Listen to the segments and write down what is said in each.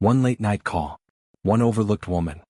One late-night call. One overlooked woman.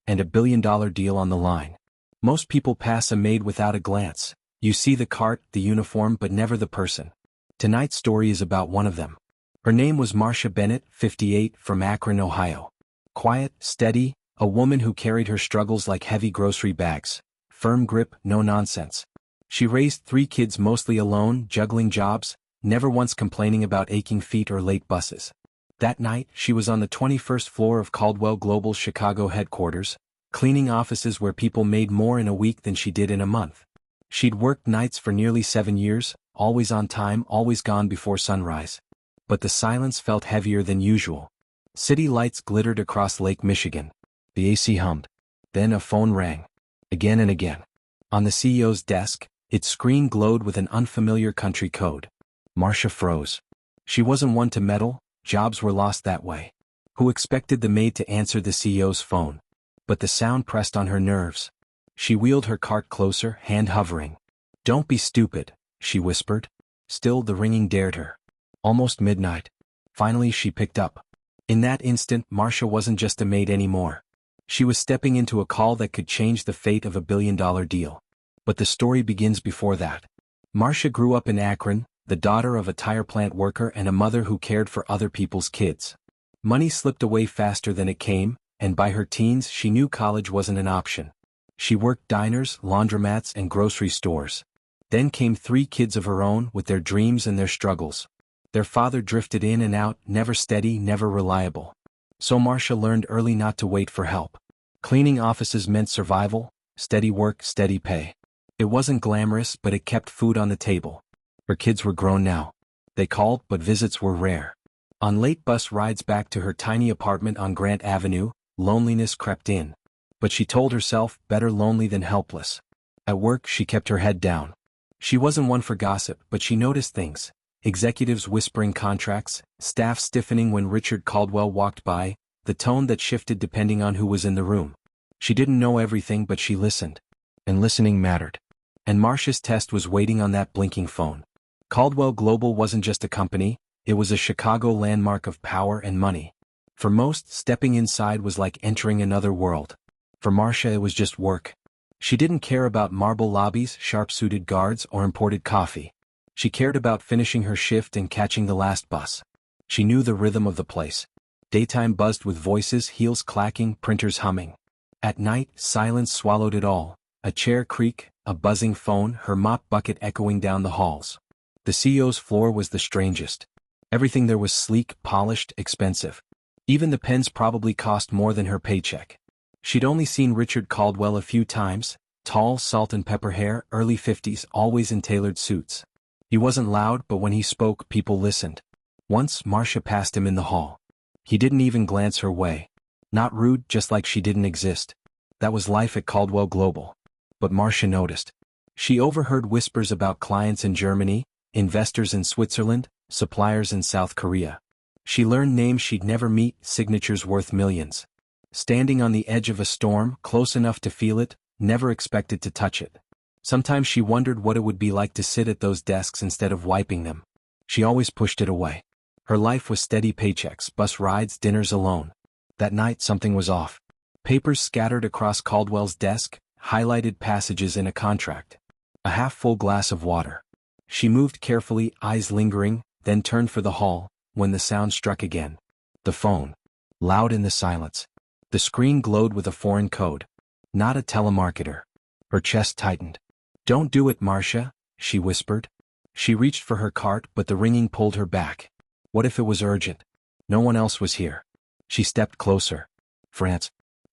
And a billion-dollar deal on the line. Most people pass a maid without a glance. You see the cart, the uniform, but never the person. Tonight's story is about one of them. Her name was Marcia Bennett, 58, from Akron, Ohio. Quiet, steady, a woman who carried her struggles like heavy grocery bags. Firm grip, no nonsense. She raised 3 kids mostly alone, juggling jobs, never once complaining about aching feet or late buses. That night, she was on the 21st floor of Caldwell Global Chicago headquarters, cleaning offices where people made more in a week than she did in a month. She'd worked nights for nearly 7 years, always on time, always gone before sunrise. But the silence felt heavier than usual. City lights glittered across Lake Michigan. The AC hummed. Then a phone rang. Again and again. On the CEO's desk, its screen glowed with an unfamiliar country code. Marcia froze. She wasn't one to meddle. Jobs were lost that way. Who expected the maid to answer the CEO's phone? But the sound pressed on her nerves. She wheeled her cart closer, hand hovering. "Don't be stupid," she whispered. Still the ringing dared her. Almost midnight. Finally she picked up. In that instant, Marcia wasn't just a maid anymore. She was stepping into a call that could change the fate of a billion-dollar deal. But the story begins before that. Marcia grew up in Akron, the daughter of a tire plant worker and a mother who cared for other people's kids. Money slipped away faster than it came, and by her teens she knew college wasn't an option. She worked diners, laundromats, and grocery stores. Then came 3 kids of her own with their dreams and their struggles. Their father drifted in and out, never steady, never reliable. So Marcia learned early not to wait for help. Cleaning offices meant survival, steady work, steady pay. It wasn't glamorous, but it kept food on the table. Her kids were grown now. They called, but visits were rare. On late bus rides back to her tiny apartment on Grant Avenue, loneliness crept in. But she told herself, better lonely than helpless. At work, she kept her head down. She wasn't one for gossip, but she noticed things. Executives whispering contracts, staff stiffening when Richard Caldwell walked by, the tone that shifted depending on who was in the room. She didn't know everything, but she listened. And listening mattered. And Marcia's test was waiting on that blinking phone. Caldwell Global wasn't just a company, it was a Chicago landmark of power and money. For most, stepping inside was like entering another world. For Marcia it was just work. She didn't care about marble lobbies, sharp-suited guards, or imported coffee. She cared about finishing her shift and catching the last bus. She knew the rhythm of the place. Daytime buzzed with voices, heels clacking, printers humming. At night, silence swallowed it all. A chair creak, a buzzing phone, her mop bucket echoing down the halls. The CEO's floor was the strangest. Everything there was sleek, polished, expensive. Even the pens probably cost more than her paycheck. She'd only seen Richard Caldwell a few times, tall, salt and pepper hair, early 50s, always in tailored suits. He wasn't loud, but when he spoke, people listened. Once, Marcia passed him in the hall. He didn't even glance her way. Not rude, just like she didn't exist. That was life at Caldwell Global. But Marcia noticed. She overheard whispers about clients in Germany, investors in Switzerland, suppliers in South Korea. She learned names she'd never meet, signatures worth millions. Standing on the edge of a storm, close enough to feel it, never expected to touch it. Sometimes she wondered what it would be like to sit at those desks instead of wiping them. She always pushed it away. Her life was steady paychecks, bus rides, dinners alone. That night something was off. Papers scattered across Caldwell's desk, highlighted passages in a contract. A half-full glass of water. She moved carefully, eyes lingering, then turned for the hall, when the sound struck again. The phone. Loud in the silence. The screen glowed with a foreign code. Not a telemarketer. Her chest tightened. "Don't do it, Marcia," she whispered. She reached for her cart, but the ringing pulled her back. What if it was urgent? No one else was here. She stepped closer. France.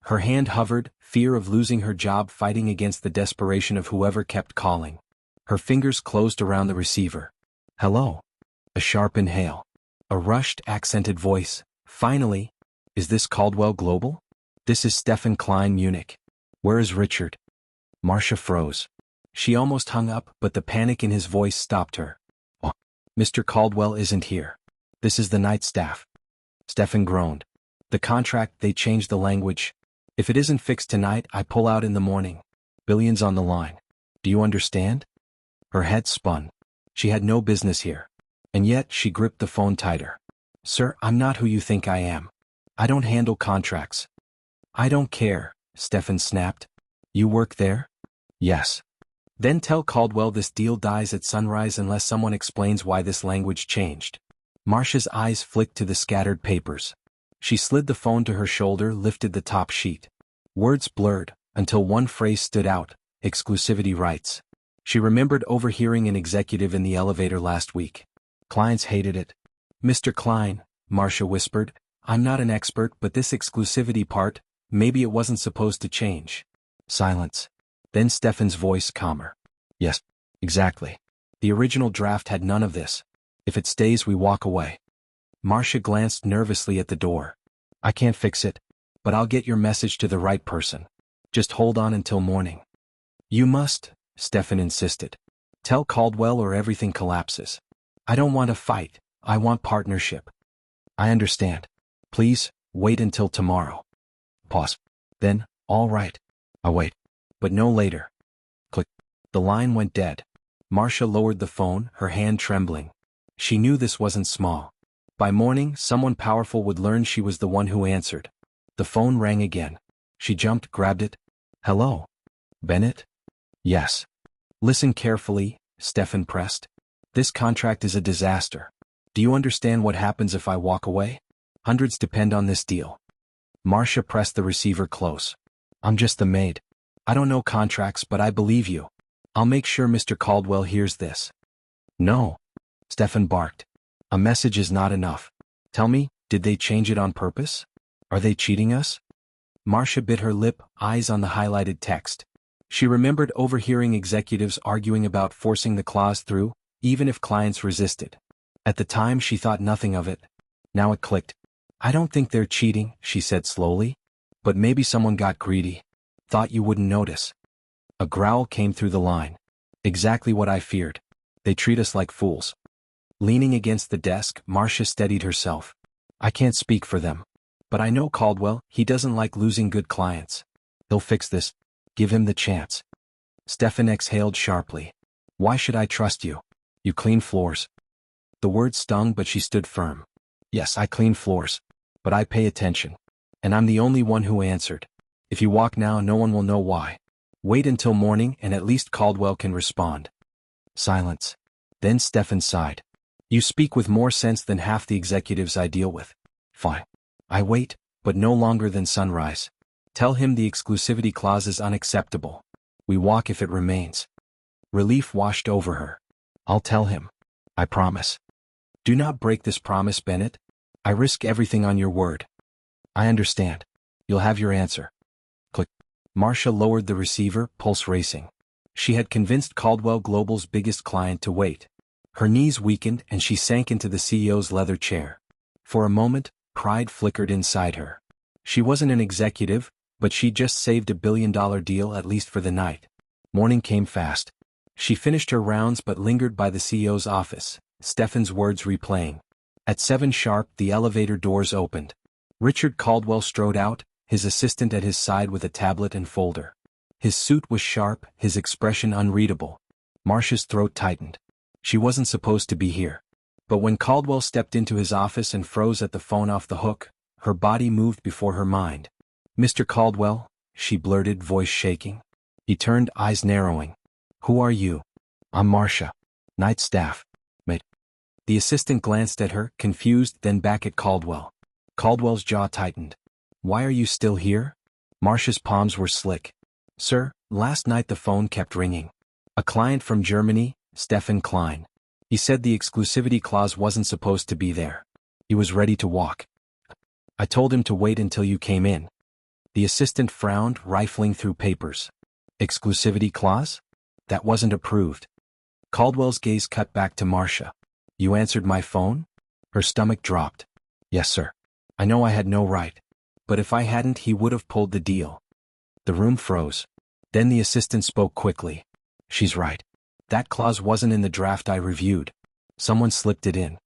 Her hand hovered, fear of losing her job fighting against the desperation of whoever kept calling. Her fingers closed around the receiver. "Hello." A sharp inhale. A rushed, accented voice. "Finally. Is this Caldwell Global? This is Stefan Klein, Munich. Where is Richard?" Marcia froze. She almost hung up, but the panic in his voice stopped her. "Oh, Mr. Caldwell isn't here. This is the night staff." Stefan groaned. "The contract, they changed the language. If it isn't fixed tonight, I pull out in the morning. Billions on the line. Do you understand?" Her head spun. She had no business here. And yet she gripped the phone tighter. "Sir, I'm not who you think I am. I don't handle contracts. I don't care, Stefan snapped. You work there? Yes. Then tell Caldwell this deal dies at sunrise unless someone explains why this language changed. Marcia's eyes flicked to the scattered papers. She slid the phone to her shoulder, lifted the top sheet. Words blurred, until one phrase stood out, exclusivity rights. She remembered overhearing an executive in the elevator last week. Clients hated it. Mr. Klein, Marcia whispered, I'm not an expert, but this exclusivity part, maybe it wasn't supposed to change. Silence. Then Stefan's voice calmer. Yes, exactly. The original draft had none of this. If it stays, we walk away. Marcia glanced nervously at the door. I can't fix it, but I'll get your message to the right person. Just hold on until morning. You must, Stefan insisted. Tell Caldwell or everything collapses. I don't want a fight, I want partnership. I understand. Please, wait until tomorrow. Pause. Then, all right. I'll wait. But no later. Click. The line went dead. Marcia lowered the phone, her hand trembling. She knew this wasn't small. By morning, someone powerful would learn she was the one who answered. The phone rang again. She jumped, grabbed it. Hello? Bennett? Yes. Listen carefully, Stefan pressed. This contract is a disaster. Do you understand what happens if I walk away? Hundreds depend on this deal. Marcia pressed the receiver close. I'm just the maid. I don't know contracts, but I believe you. I'll make sure Mr. Caldwell hears this. No. Stefan barked. A message is not enough. Tell me, did they change it on purpose? Are they cheating us? Marcia bit her lip, eyes on the highlighted text. She remembered overhearing executives arguing about forcing the clause through, even if clients resisted. At the time she thought nothing of it. Now it clicked. I don't think they're cheating, she said slowly. But maybe someone got greedy. Thought you wouldn't notice. A growl came through the line. Exactly what I feared. They treat us like fools. Leaning against the desk, Marcia steadied herself. I can't speak for them. But I know Caldwell, he doesn't like losing good clients. He'll fix this. Give him the chance. Stefan exhaled sharply. Why should I trust you? You clean floors. The word stung, but she stood firm. Yes, I clean floors. But I pay attention. And I'm the only one who answered. If you walk now, no one will know why. Wait until morning and at least Caldwell can respond. Silence. Then Stefan sighed. You speak with more sense than half the executives I deal with. Fine. I wait, but no longer than sunrise. Tell him the exclusivity clause is unacceptable. We walk if it remains. Relief washed over her. I'll tell him. I promise. Do not break this promise, Bennett. I risk everything on your word. I understand. You'll have your answer. Click. Marcia lowered the receiver, pulse racing. She had convinced Caldwell Global's biggest client to wait. Her knees weakened and she sank into the CEO's leather chair. For a moment, pride flickered inside her. She wasn't an executive, but she'd just saved $1 billion deal, at least for the night. Morning came fast. She finished her rounds but lingered by the CEO's office, Stefan's words replaying. At 7 sharp, the elevator doors opened. Richard Caldwell strode out, his assistant at his side with a tablet and folder. His suit was sharp, his expression unreadable. Marcia's throat tightened. She wasn't supposed to be here. But when Caldwell stepped into his office and froze at the phone off the hook, her body moved before her mind. Mr. Caldwell, she blurted, voice shaking. He turned, eyes narrowing. Who are you? I'm Marcia. Night staff. Maid. The assistant glanced at her, confused, then back at Caldwell. Caldwell's jaw tightened. Why are you still here? Marcia's palms were slick. Sir, last night the phone kept ringing. A client from Germany, Stefan Klein. He said the exclusivity clause wasn't supposed to be there. He was ready to walk. I told him to wait until you came in. The assistant frowned, rifling through papers. Exclusivity clause? That wasn't approved. Caldwell's gaze cut back to Marcia. You answered my phone? Her stomach dropped. Yes, sir. I know I had no right. But if I hadn't, he would have pulled the deal. The room froze. Then the assistant spoke quickly. She's right. That clause wasn't in the draft I reviewed. Someone slipped it in.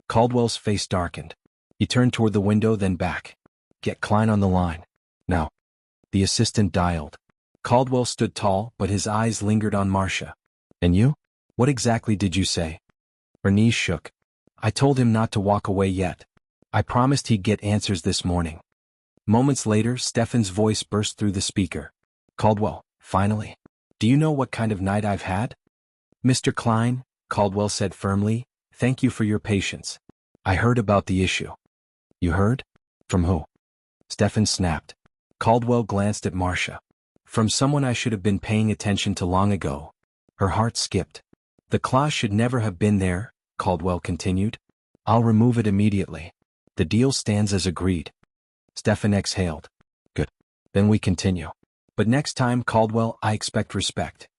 Caldwell's face darkened. He turned toward the window, then back. Get Klein on the line. Now. The assistant dialed. Caldwell stood tall, but his eyes lingered on Marcia. And you? What exactly did you say? Her knees shook. I told him not to walk away yet. I promised he'd get answers this morning. Moments later, Stefan's voice burst through the speaker. Caldwell, finally. Do you know what kind of night I've had? Mr. Klein, Caldwell said firmly, thank you for your patience. I heard about the issue. You heard? From who? Stefan snapped. Caldwell glanced at Marcia. From someone I should have been paying attention to long ago. Her heart skipped. The clause should never have been there, Caldwell continued. I'll remove it immediately. The deal stands as agreed. Stefan exhaled. Good. Then we continue. But next time, Caldwell, I expect respect.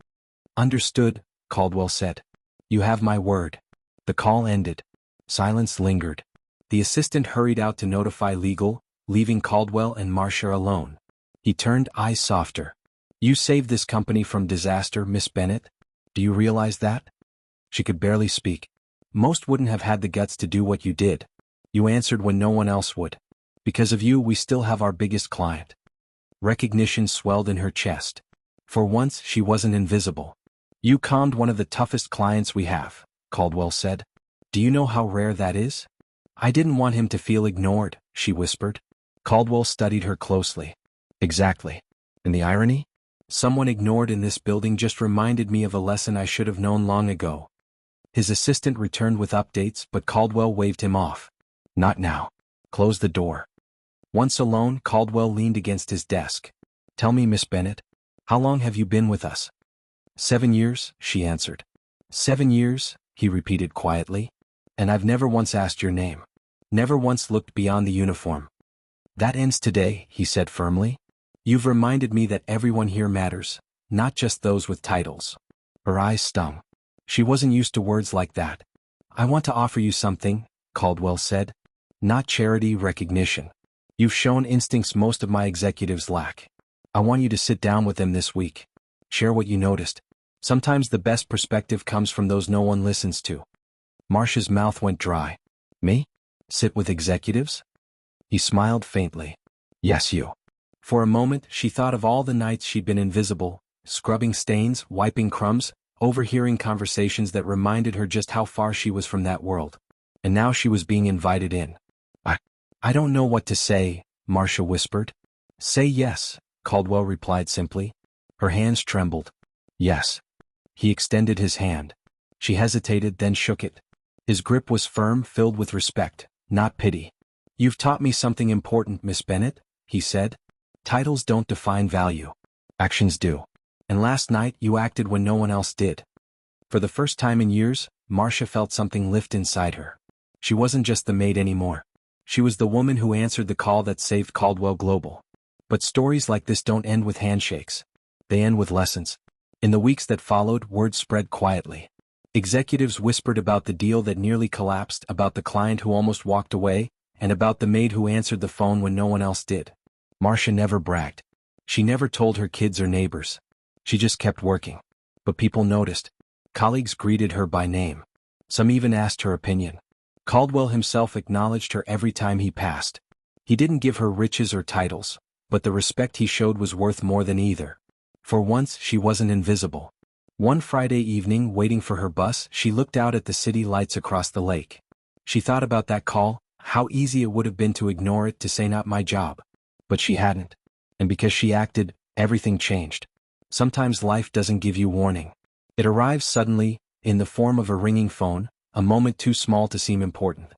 Understood, Caldwell said. You have my word. The call ended. Silence lingered. The assistant hurried out to notify legal, leaving Caldwell and Marcia alone. He turned, eyes softer. You saved this company from disaster, Miss Bennett. Do you realize that? She could barely speak. Most wouldn't have had the guts to do what you did. You answered when no one else would. Because of you, we still have our biggest client. Recognition swelled in her chest. For once, she wasn't invisible. You calmed one of the toughest clients we have, Caldwell said. Do you know how rare that is? I didn't want him to feel ignored, she whispered. Caldwell studied her closely. Exactly. And the irony? Someone ignored in this building just reminded me of a lesson I should have known long ago. His assistant returned with updates, but Caldwell waved him off. Not now. Close the door. Once alone, Caldwell leaned against his desk. Tell me, Miss Bennett, how long have you been with us? 7 years, she answered. 7 years, he repeated quietly. And I've never once asked your name. Never once looked beyond the uniform. That ends today, he said firmly. You've reminded me that everyone here matters, not just those with titles. Her eyes stung. She wasn't used to words like that. I want to offer you something, Caldwell said. Not charity, recognition. You've shown instincts most of my executives lack. I want you to sit down with them this week. Share what you noticed. Sometimes the best perspective comes from those no one listens to. Marcia's mouth went dry. Me? Sit with executives? He smiled faintly. Yes, you. For a moment, she thought of all the nights she'd been invisible, scrubbing stains, wiping crumbs, overhearing conversations that reminded her just how far she was from that world. And now she was being invited in. I don't know what to say, Marcia whispered. Say yes, Caldwell replied simply. Her hands trembled. Yes. He extended his hand. She hesitated, then shook it. His grip was firm, filled with respect, not pity. You've taught me something important, Miss Bennett, he said. Titles don't define value. Actions do. And last night you acted when no one else did. For the first time in years, Marcia felt something lift inside her. She wasn't just the maid anymore. She was the woman who answered the call that saved Caldwell Global. But stories like this don't end with handshakes. They end with lessons. In the weeks that followed, word spread quietly. Executives whispered about the deal that nearly collapsed, about the client who almost walked away, and about the maid who answered the phone when no one else did. Marcia never bragged. She never told her kids or neighbors. She just kept working. But people noticed. Colleagues greeted her by name. Some even asked her opinion. Caldwell himself acknowledged her every time he passed. He didn't give her riches or titles, but the respect he showed was worth more than either. For once, she wasn't invisible. One Friday evening, waiting for her bus, she looked out at the city lights across the lake. She thought about that call, how easy it would have been to ignore it, to say not my job. But she hadn't. And because she acted, everything changed. Sometimes life doesn't give you warning. It arrives suddenly, in the form of a ringing phone, a moment too small to seem important.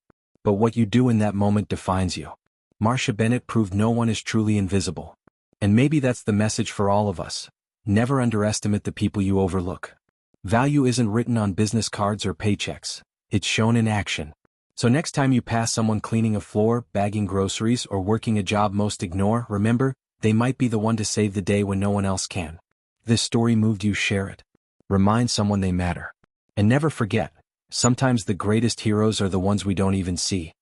But what you do in that moment defines you. Marcia Bennett proved no one is truly invisible. And maybe that's the message for all of us. Never underestimate the people you overlook. Value isn't written on business cards or paychecks. It's shown in action. So next time you pass someone cleaning a floor, bagging groceries, or working a job most ignore, remember, they might be the one to save the day when no one else can. This story moved you, share it. Remind someone they matter. And never forget, sometimes the greatest heroes are the ones we don't even see.